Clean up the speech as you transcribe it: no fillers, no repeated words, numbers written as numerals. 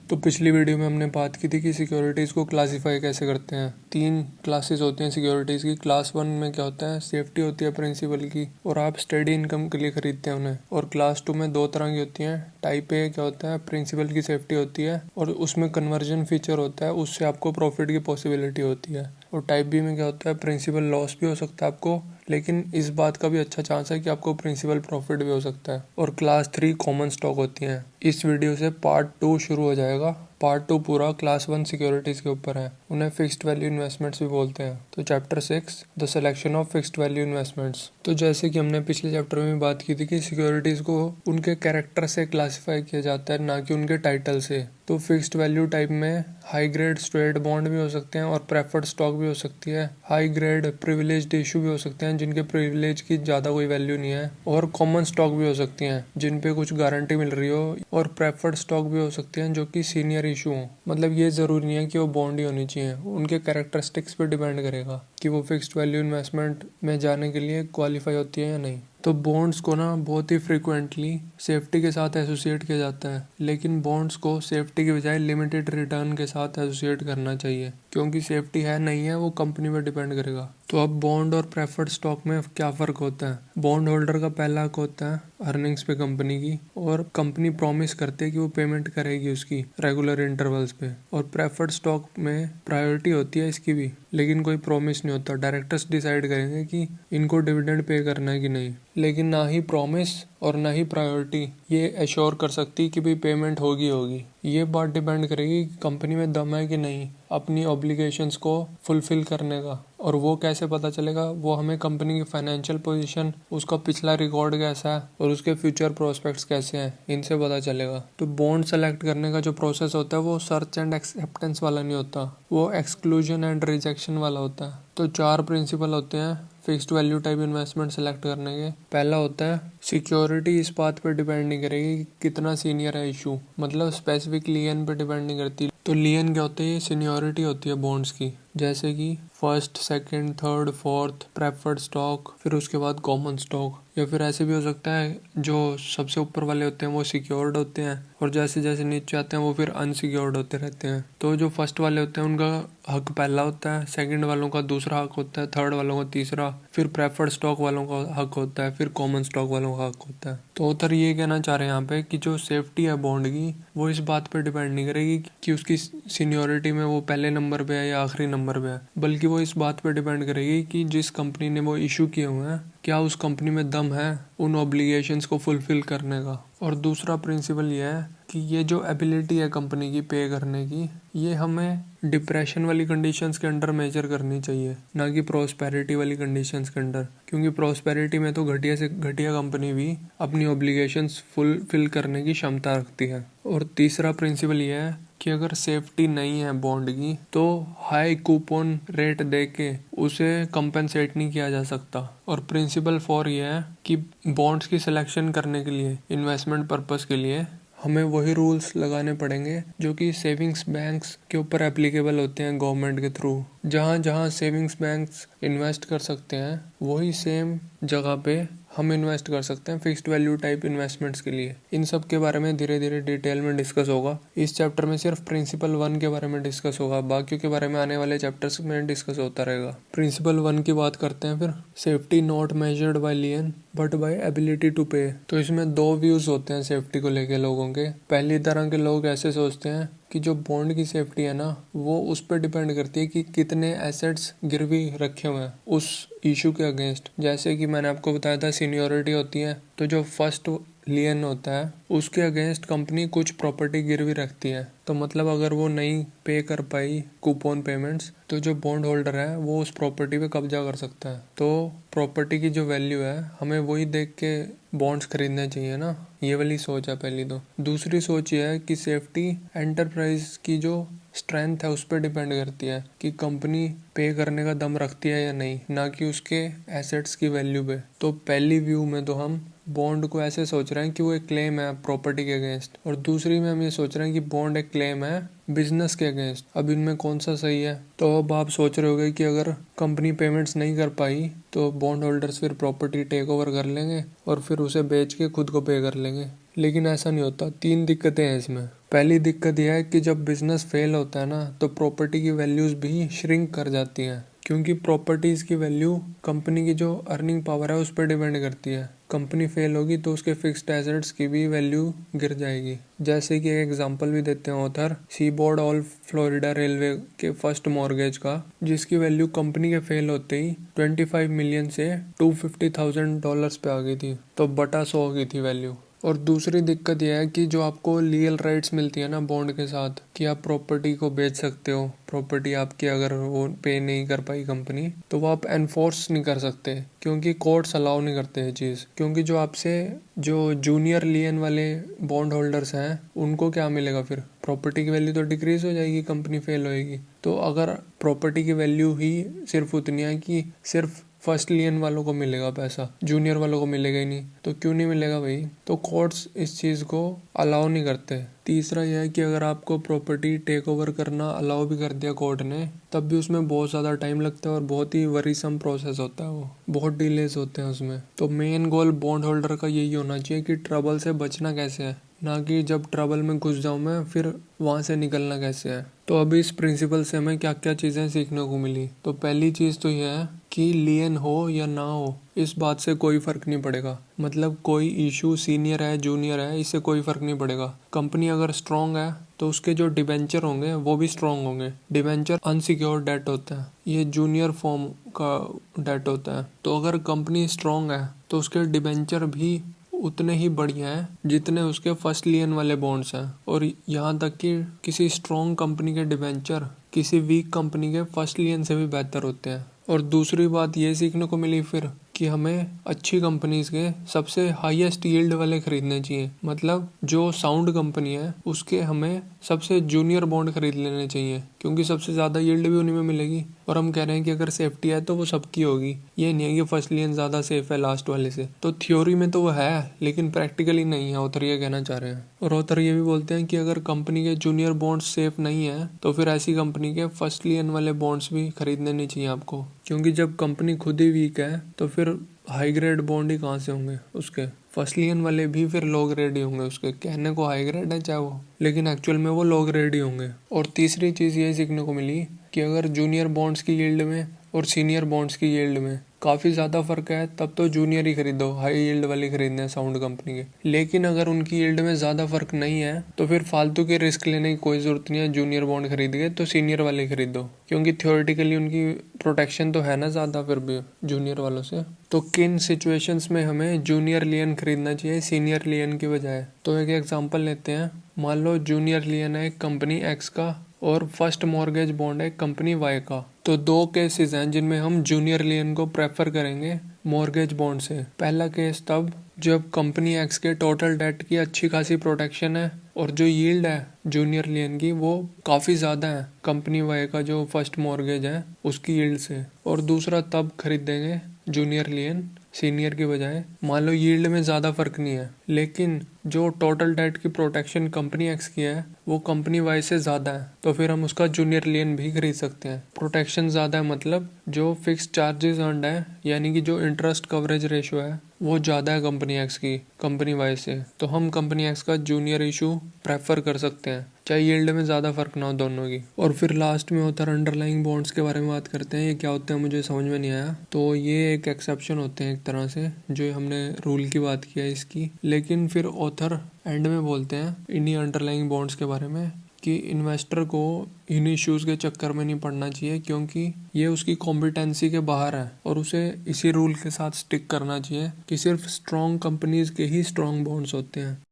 तो पिछली वीडियो में हमने बात की थी कि सिक्योरिटीज़ को क्लासिफाई कैसे करते हैं। 3 क्लासेस होती हैं सिक्योरिटीज़ की। क्लास 1 में क्या होता है, सेफ्टी होती है प्रिंसिपल की, और आप स्टडी इनकम के लिए खरीदते हैं उन्हें। और क्लास 2 में 2 तरह की होती हैं। टाइप ए क्या होता है, प्रिंसिपल की सेफ्टी होती है और उसमें कन्वर्जन फीचर होता है, उससे आपको प्रॉफिट की पॉसिबिलिटी होती है। और टाइप बी में क्या होता है, प्रिंसिपल लॉस भी हो सकता है आपको, लेकिन इस बात का भी अच्छा चांस है कि आपको प्रिंसिपल प्रॉफिट भी हो सकता है। और क्लास 3 कॉमन स्टॉक होती हैं। इस वीडियो से पार्ट 2 शुरू हो जाएगा। पार्ट 2 पूरा क्लास 1 सिक्योरिटीज के ऊपर है, उन्हें फिक्स्ड वैल्यू इन्वेस्टमेंट्स भी बोलते हैं। तो chapter 6 the selection of fixed value investments. तो जैसे कि हमने पिछले चैप्टर में बात की थी कि सिक्योरिटीज को उनके कैरेक्टर से क्लासिफाई किया जाता है, ना कि उनके टाइटल से। तो फिक्स्ड वैल्यू टाइप में हाई ग्रेड स्ट्रेट बॉन्ड भी हो सकते हैं और प्रेफर्ड स्टॉक भी हो सकती है। हाई ग्रेड प्रिविलेज्ड इशू भी हो सकते हैं जिनके प्रिविलेज की ज़्यादा कोई वैल्यू नहीं है। और कॉमन स्टॉक भी हो सकती हैं जिन पे कुछ गारंटी मिल रही हो। और प्रेफर्ड स्टॉक भी हो सकते हैं जो कि सीनियर इशू हो। मतलब ये ज़रूरी नहीं है कि वो बॉन्ड ही होनी चाहिए, उनके कैरेक्टरिस्टिक्स पे डिपेंड करेगा कि वो फिक्स्ड वैल्यू इन्वेस्टमेंट में जाने के लिए क्वालिफाई होती है या नहीं। तो बॉन्ड्स को ना बहुत ही फ्रिक्वेंटली सेफ्टी के साथ एसोसिएट किया जाता है, लेकिन बॉन्ड्स को सेफ्टी के बजाय लिमिटेड रिटर्न के साथ एसोसिएट करना चाहिए, क्योंकि सेफ्टी है नहीं है वो कंपनी पर डिपेंड करेगा। तो अब बॉन्ड और प्रेफर्ड स्टॉक में क्या फ़र्क होता है। बॉन्ड होल्डर का पहला हक होता है अर्निंग्स पे कंपनी की, और कंपनी प्रॉमिस करती है कि वो पेमेंट करेगी उसकी रेगुलर इंटरवल्स पे। और प्रेफर्ड स्टॉक में प्रायोरिटी होती है इसकी भी, लेकिन कोई प्रॉमिस नहीं होता। डायरेक्टर्स डिसाइड करेंगे कि इनको डिविडेंड पे करना है कि नहीं, लेकिन ना ही प्रॉमिस और ना ही प्रायोरिटी ये एश्योर कर सकती कि भाई पेमेंट होगी। ये बात डिपेंड करेगी कि कंपनी में दम है कि नहीं अपनी ऑब्लिगेशंस को फुलफिल करने का। और वो कैसे पता चलेगा, वो हमें कंपनी की फाइनेंशियल पोजीशन, उसका पिछला रिकॉर्ड कैसा है और उसके फ्यूचर प्रोस्पेक्ट्स कैसे हैं, इनसे पता चलेगा। तो बॉन्ड सेलेक्ट करने का जो प्रोसेस होता है वो सर्च एंड एक्सेप्टेंस वाला नहीं होता, वो एक्सक्लूजन एंड रिजेक्शन वाला होता है। तो 4 प्रिंसिपल होते हैं fixed value type investment select करने के। पहला होता है सिक्योरिटी इस बात पे डिपेंड नहीं करेगी कि कितना सीनियर है इशू, मतलब स्पेसिफिक लियन पे डिपेंड नहीं करती। तो लियन क्या होता है, ये सीनियोरिटी होती है बॉन्ड्स की, जैसे कि first, second, third, fourth, preferred stock, फिर उसके बाद कॉमन स्टॉक। या फिर ऐसे भी हो सकता है जो सबसे ऊपर वाले होते हैं वो सिक्योर्ड होते हैं और जैसे जैसे नीचे आते हैं वो फिर अनसिक्योर्ड होते रहते हैं। तो जो फर्स्ट वाले होते हैं उनका हक पहला होता है, सेकंड वालों का दूसरा हक होता है, थर्ड वालों का तीसरा, फिर प्रेफर्ड स्टॉक वालों का हक होता है, फिर कॉमन स्टॉक वालों का हक होता है। तो ऑथर ये कहना चाह रहे हैं यहाँ पे कि जो सेफ्टी है बॉन्ड की वो इस बात पे डिपेंड नहीं करेगी कि उसकी सीनियोरिटी में वो पहले नंबर पे है या आखिरी नंबर पे है, बल्कि वो इस बात पे डिपेंड करेगी कि जिस कंपनी ने वो इशू किए हुए हैं क्या उस कंपनी में दम है उन ऑब्लिगेशंस को फुलफिल करने का। और दूसरा प्रिंसिपल ये है कि ये जो एबिलिटी है कंपनी की पे करने की, ये हमें डिप्रेशन वाली कंडीशंस के अंडर मेजर करनी चाहिए, ना कि प्रोस्पेरिटी वाली कंडीशंस के अंडर। क्योंकि प्रोस्पेरिटी में तो घटिया से घटिया कंपनी भी अपनी ऑब्लिगेशंस फुलफिल करने की क्षमता रखती है। और तीसरा प्रिंसिपल ये है कि अगर सेफ्टी नहीं है बॉन्ड की तो हाई कूपन रेट दे के उसे कंपेंसेट नहीं किया जा सकता। और प्रिंसिपल 4 ये है कि बॉन्ड्स की सिलेक्शन करने के लिए इन्वेस्टमेंट पर्पस के लिए हमें वही रूल्स लगाने पड़ेंगे जो कि सेविंग्स बैंक्स के ऊपर एप्लीकेबल होते हैं गवर्नमेंट के थ्रू। जहाँ जहाँ सेविंग्स बैंक्स इन्वेस्ट कर सकते हैं वही सेम जगह पे हम इन्वेस्ट कर सकते हैं फिक्स्ड वैल्यू टाइप इन्वेस्टमेंट्स के लिए। इन सब के बारे में धीरे धीरे डिटेल में डिस्कस होगा। इस चैप्टर में सिर्फ प्रिंसिपल 1 के बारे में डिस्कस होगा, बाकियों के बारे में आने वाले चैप्टर्स में डिस्कस होता रहेगा। प्रिंसिपल 1 की बात करते हैं फिर। Safety not measured by lien but by ability to pay. तो इसमें 2 व्यूज होते हैं सेफ्टी को लेके लोगों के। पहली तरह के लोग ऐसे सोचते हैं कि जो बॉन्ड की सेफ्टी है ना वो उस पर डिपेंड करती है कि कितने एसेट्स गिरवी रखे हुए हैं उस इशू के अगेंस्ट। जैसे कि मैंने आपको बताया था सीनियोरिटी होती है, तो जो फर्स्ट लियन होता है उसके अगेंस्ट कंपनी कुछ प्रॉपर्टी गिरवी रखती है। तो मतलब अगर वो नहीं पे कर पाई कूपन पेमेंट्स तो जो बॉन्ड होल्डर है वो उस प्रॉपर्टी पे कब्जा कर सकता है। तो प्रॉपर्टी की जो वैल्यू है हमें वही देख के बॉन्ड्स खरीदने चाहिए ना, ये वाली सोच है पहली। तो दूसरी सोच ये है कि सेफ्टी एंटरप्राइज की जो स्ट्रेंथ है उस पर डिपेंड करती है कि कंपनी पे करने का दम रखती है या नहीं, ना कि उसके एसेट्स की वैल्यू पे। तो पहली व्यू में तो हम बॉन्ड को ऐसे सोच रहे हैं कि वो एक क्लेम है प्रॉपर्टी के अगेंस्ट, और दूसरी में हम ये सोच रहे हैं कि बॉन्ड एक क्लेम है बिजनेस के अगेंस्ट। अब इनमें कौन सा सही है? तो अब आप सोच रहे होगे कि अगर कंपनी पेमेंट्स नहीं कर पाई तो बॉन्ड होल्डर्स फिर प्रॉपर्टी टेक ओवर कर लेंगे और फिर उसे बेच के खुद को पे कर लेंगे। लेकिन ऐसा नहीं होता। 3 दिक्कतें हैं इसमें। पहली दिक्कत यह है कि जब बिजनेस फेल होता है ना, तो प्रॉपर्टी की वैल्यूज भी श्रिंक कर जाती हैं, क्योंकि प्रॉपर्टीज की वैल्यू कंपनी की जो अर्निंग पावर है उस पर डिपेंड करती है। कंपनी फेल होगी तो उसके फिक्स्ड एसेट्स की भी वैल्यू गिर जाएगी। जैसे कि एक एग्जांपल भी देते हैं author, seaboard all Florida railway के फर्स्ट मॉर्गेज का, जिसकी वैल्यू कंपनी के फेल होते ही 25 मिलियन से $250,000 पे आ गई थी, तो बटा 100 हो गई थी वैल्यू। और दूसरी दिक्कत यह है कि जो आपको लीगल राइट्स मिलती है ना बॉन्ड के साथ, कि आप प्रॉपर्टी को बेच सकते हो, प्रॉपर्टी आपकी अगर वो पे नहीं कर पाई कंपनी, तो वो आप एनफोर्स नहीं कर सकते, क्योंकि कोर्ट्स अलाउ नहीं करते ये चीज़। क्योंकि जो आपसे जो जूनियर लियन वाले बॉन्ड होल्डर्स हैं उनको क्या मिलेगा फिर? प्रॉपर्टी की वैल्यू तो डिक्रीज हो जाएगी, कंपनी फेल होएगी। तो अगर प्रॉपर्टी की वैल्यू ही सिर्फ उतनी है कि सिर्फ फर्स्ट लियन वालों को मिलेगा पैसा, जूनियर वालों को मिलेगा ही नहीं, तो क्यों नहीं मिलेगा भाई? तो कोर्ट्स इस चीज़ को अलाउ नहीं करते। तीसरा यह है कि अगर आपको प्रॉपर्टी टेक ओवर करना अलाउ भी कर दिया कोर्ट ने, तब भी उसमें बहुत ज़्यादा टाइम लगता है और बहुत ही वरीसम प्रोसेस होता है, वो बहुत डिलेज होते हैं उसमें। तो मेन गोल बॉन्ड होल्डर का यही होना चाहिए कि ट्रबल से बचना कैसे है, ना कि जब ट्रबल में घुस जाऊं मैं फिर वहां से निकलना कैसे है। तो अभी इस प्रिंसिपल से हमें क्या क्या चीज़ें सीखने को मिली। तो पहली चीज़ तो यह है कि लियन हो या ना हो, इस बात से कोई फर्क नहीं पड़ेगा। मतलब कोई इशू सीनियर है जूनियर है, इससे कोई फर्क नहीं पड़ेगा। कंपनी अगर स्ट्रांग है तो उसके जो डिबेंचर होंगे वो भी स्ट्रांग होंगे। डिबेंचर अनसिक्योर्ड डेट होता है, ये जूनियर फॉर्म का डेट होता है। तो अगर कंपनी स्ट्रांग है तो उसके डिबेंचर भी उतने ही बढ़िया हैं जितने उसके फर्स्ट लियन वाले बॉन्ड्स हैं। और यहाँ तक कि किसी स्ट्रॉन्ग कंपनी के डिबेंचर किसी वीक कंपनी के फर्स्ट लियन से भी बेहतर होते हैं। और दूसरी बात ये सीखने को मिली फिर कि हमें अच्छी कंपनीज के सबसे हाईएस्ट यील्ड वाले खरीदने चाहिए। मतलब जो साउंड कंपनी है उसके हमें सबसे जूनियर बॉन्ड खरीद लेने चाहिए, क्योंकि सबसे ज़्यादा यील्ड भी उन्हीं में मिलेगी। और हम कह रहे हैं कि अगर सेफ्टी है तो वो सबकी होगी, ये नहीं है कि फर्स्ट लियन ज़्यादा सेफ है लास्ट वाले से। तो थ्योरी में तो वो है लेकिन प्रैक्टिकली नहीं है, ऑथर ये कहना चाह रहे हैं। और ऑथर ये भी बोलते हैं कि अगर कंपनी के जूनियर बॉन्ड्स सेफ नहीं है तो फिर ऐसी कंपनी के फर्स्ट लियन वाले बॉन्ड्स भी खरीदने नहीं चाहिए आपको, क्योंकि जब कंपनी खुद ही वीक है तो फिर हाई ग्रेड बॉन्ड ही कहाँ से होंगे उसके। फर्स्ट लियन वाले भी फिर लो ग्रेड ही होंगे उसके, कहने को हाई ग्रेड है चाहे वो, लेकिन एक्चुअल में वो लो ग्रेड ही होंगे। और तीसरी चीज़ ये सीखने को मिली कि अगर जूनियर बॉन्ड्स की यील्ड में और सीनियर बॉन्ड्स की यील्ड में काफ़ी ज़्यादा फर्क है, तब तो जूनियर ही खरीदो, हाई यील्ड वाली खरीदने हैं साउंड कंपनी के। लेकिन अगर उनकी यील्ड में ज़्यादा फर्क नहीं है तो फिर फालतू के रिस्क लेने की कोई ज़रूरत नहीं है। जूनियर बॉन्ड खरीद गए तो सीनियर वाले खरीदो, क्योंकि थ्योरेटिकली उनकी प्रोटेक्शन तो है ना ज़्यादा फिर भी जूनियर वालों से। तो किन सिचुएशंस में हमें जूनियर लियन खरीदना चाहिए सीनियर लियन की बजाय? तो एक एग्जांपल लेते हैं। मान लो जूनियर लियन है एक कंपनी एक्स का और फर्स्ट मॉर्गेज बॉन्ड है कंपनी वाई का। तो दो केसेस हैं जिनमें हम जूनियर लियन को प्रेफर करेंगे मॉर्गेज बॉन्ड से। पहला केस तब जब कंपनी एक्स के टोटल डेट की अच्छी खासी प्रोटेक्शन है और जो यील्ड है जूनियर लियन की वो काफ़ी ज़्यादा है कंपनी वाई का जो फर्स्ट मॉर्गेज है उसकी यील्ड से। और दूसरा तब खरीदेंगे जूनियर लियन सीनियर की बजाय। मान लो यील्ड में ज़्यादा फर्क नहीं है लेकिन जो टोटल डेट की प्रोटेक्शन कंपनी एक्स की है वो कंपनी वाई से ज़्यादा है, तो फिर हम उसका जूनियर लियन भी खरीद सकते हैं। प्रोटेक्शन ज़्यादा है मतलब जो फिक्स चार्जेस अर्नड है, यानी कि जो इंटरेस्ट कवरेज रेशो है वो ज़्यादा है कंपनी एक्स की कंपनी वाई से, तो हम कंपनी एक्स का जूनियर इशू प्रेफर कर सकते हैं चाहे यील्ड में ज़्यादा फर्क ना हो दोनों की। और फिर लास्ट में होता है अंडरलाइंग बॉन्ड्स के बारे में बात करते हैं। ये क्या होते हैं मुझे समझ में नहीं आया। तो ये एक एक्सेप्शन होते हैं एक तरह से, जो हमने रूल की बात किया है इसकी। लेकिन फिर ऑथर एंड में बोलते हैं इन्हीं अंडरलाइंग बॉन्ड्स के बारे में कि इन्वेस्टर को इन इश्यूज़ के चक्कर में नहीं पड़ना चाहिए, क्योंकि ये उसकी कॉम्पिटेंसी के बाहर है और उसे इसी रूल के साथ स्टिक करना चाहिए कि सिर्फ स्ट्रॉन्ग कंपनीज के ही स्ट्रॉन्ग बॉन्ड्स होते हैं।